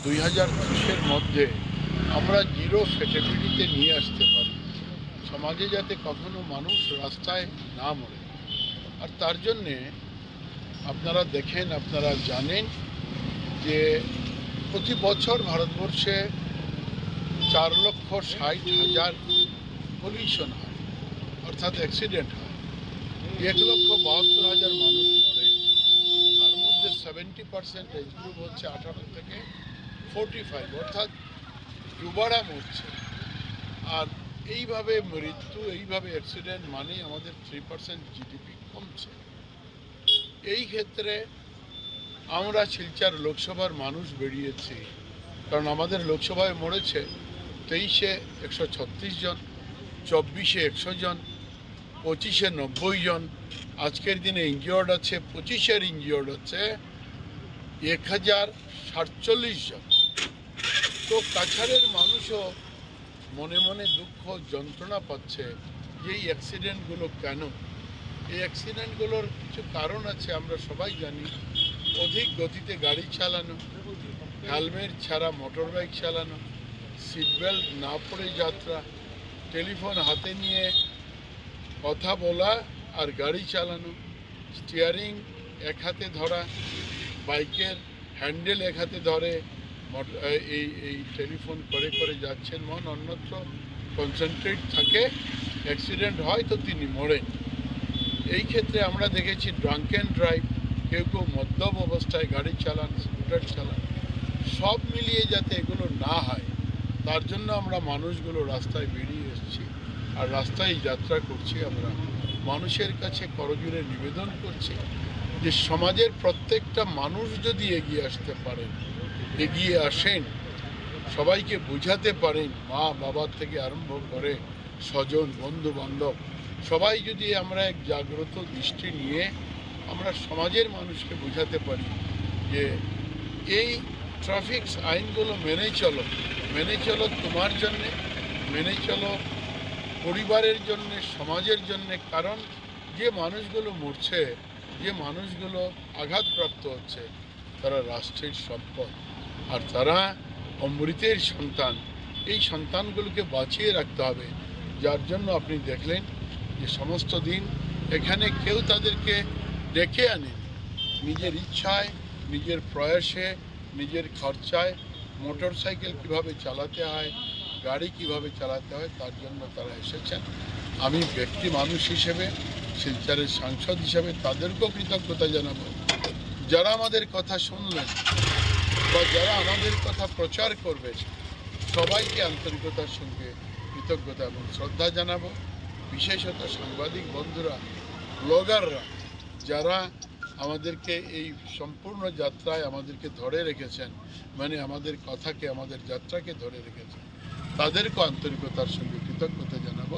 2030-এর মধ্যে আমরা জিরো ফ্যাটালিটিতে নিয়ে আসতে পারি, সমাজে যাতে কখনো মানুষ রাস্তায় না মরে। আর তার জন্যে আপনারা দেখেন, আপনারা জানেন যে প্রতি বছর ভারতবর্ষে 4,60,000 পলিউশন হয়, অর্থাৎ অ্যাক্সিডেন্ট হয়। 1,72,000 মানুষ মরে। তার মধ্যে 70% এজ গ্রুপ হচ্ছে 18 থেকে 45, অর্থাৎ যুবারা মরছে। আর এইভাবে মৃত্যু, এইভাবে অ্যাক্সিডেন্ট মানে আমাদের 3% জিডিপি কমছে। এই ক্ষেত্রে আমরা শিলচর লোকসভার মানুষ বেরিয়েছি, কারণ আমাদের লোকসভায় মরেছে 23-এ 136 জন, 24-এ 100 জন, 25-এ 90 জন, আজকের দিনে ইনজিওর্ড আছে 25-এর ইনজিওর্ড হচ্ছে 1047 জন। তো কাছাড়ের মানুষও মনে মনে দুঃখ যন্ত্রণা পাচ্ছে যে এই অ্যাক্সিডেন্টগুলো কেন। এই অ্যাক্সিডেন্টগুলোর কিছু কারণ আছে, আমরা সবাই জানি। অধিক গতিতে গাড়ি চালানো, হেলমেট ছাড়া মোটর বাইক চালানো, সিট বেল্ট না পরে যাত্রা, টেলিফোন হাতে নিয়ে কথা বলা আর গাড়ি চালানো, স্টিয়ারিং এক হাতে ধরা, বাইকের হ্যান্ডেল এক হাতে ধরে এই টেলিফোন করে করে যাচ্ছেন, মন অন্যত্র কনসেন্ট্রেট থাকে, অ্যাক্সিডেন্ট হয় তো তিনি মরেন। এই ক্ষেত্রে আমরা দেখেছি ড্রাঙ্ক অ্যান্ড ড্রাইভ, কেউ কেউ মদ্যপ অবস্থায় গাড়ি চালান, স্কুটার চালান। সব মিলিয়ে যাতে এগুলো না হয় তার জন্য আমরা মানুষগুলো রাস্তায় বেরিয়ে এসেছি আর রাস্তায় যাত্রা করছি। আমরা মানুষের কাছে করজোড়ে নিবেদন করছি যে সমাজের প্রত্যেকটা মানুষ যদি এগিয়ে আসতে পারেন, এগিয়ে আসেন, সবাইকে বোঝাতে পারেন, মা বাবার থেকে আরম্ভ করে স্বজন বন্ধু বান্ধব সবাই যদি আমরা এক জাগ্রত দৃষ্টি নিয়ে আমরা সমাজের মানুষকে বোঝাতে পারি যে এই ট্রাফিক আইনগুলো মেনে চলো তোমার জন্যে, মেনে চলো পরিবারের জন্যে, সমাজের জন্যে। কারণ যে মানুষগুলো মরছে, যে মানুষগুলো আঘাতপ্রাপ্ত হচ্ছে, তারা রাষ্ট্রের সম্পদ আর তারা অমৃতের সন্তান। এই সন্তানগুলোকে বাঁচিয়ে রাখতে হবে। যার জন্য আপনি দেখলেন যে সমস্ত দিন এখানে কেউ তাদেরকে ডেকে আনেন, নিজের ইচ্ছায়, নিজের প্রয়াসে, নিজের খরচায় মোটর সাইকেল কীভাবে চালাতে হয়, গাড়ি কিভাবে চালাতে হয় তার জন্য তারা এসেছেন। আমি ব্যক্তি মানুষ হিসেবে, শিলচরের সাংসদ হিসেবে তাদেরকেও কৃতজ্ঞতা জানাবো। যারা আমাদের কথা শুনলেন বা যারা আমাদের কথা প্রচার করবে, সবাইকে আন্তরিকতার সঙ্গে কৃতজ্ঞতা এবং শ্রদ্ধা জানাবো। বিশেষত সাংবাদিক বন্ধুরা, ব্লগাররা, যারা আমাদেরকে এই সম্পূর্ণ যাত্রায় আমাদেরকে ধরে রেখেছেন, মানে আমাদের কথাকে, আমাদের যাত্রাকে ধরে রেখেছেন, তাদেরকেও আন্তরিকতার সঙ্গে কৃতজ্ঞতা জানাবো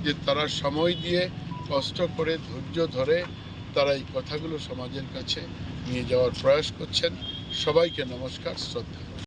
যে তারা সময় দিয়ে, কষ্ট করে, ধৈর্য ধরে তারা এই কথাগুলো সমাজের কাছে নিয়ে যাওয়ার প্রয়াস করছেন। সবাইকে নমস্কার, শ্রদ্ধা।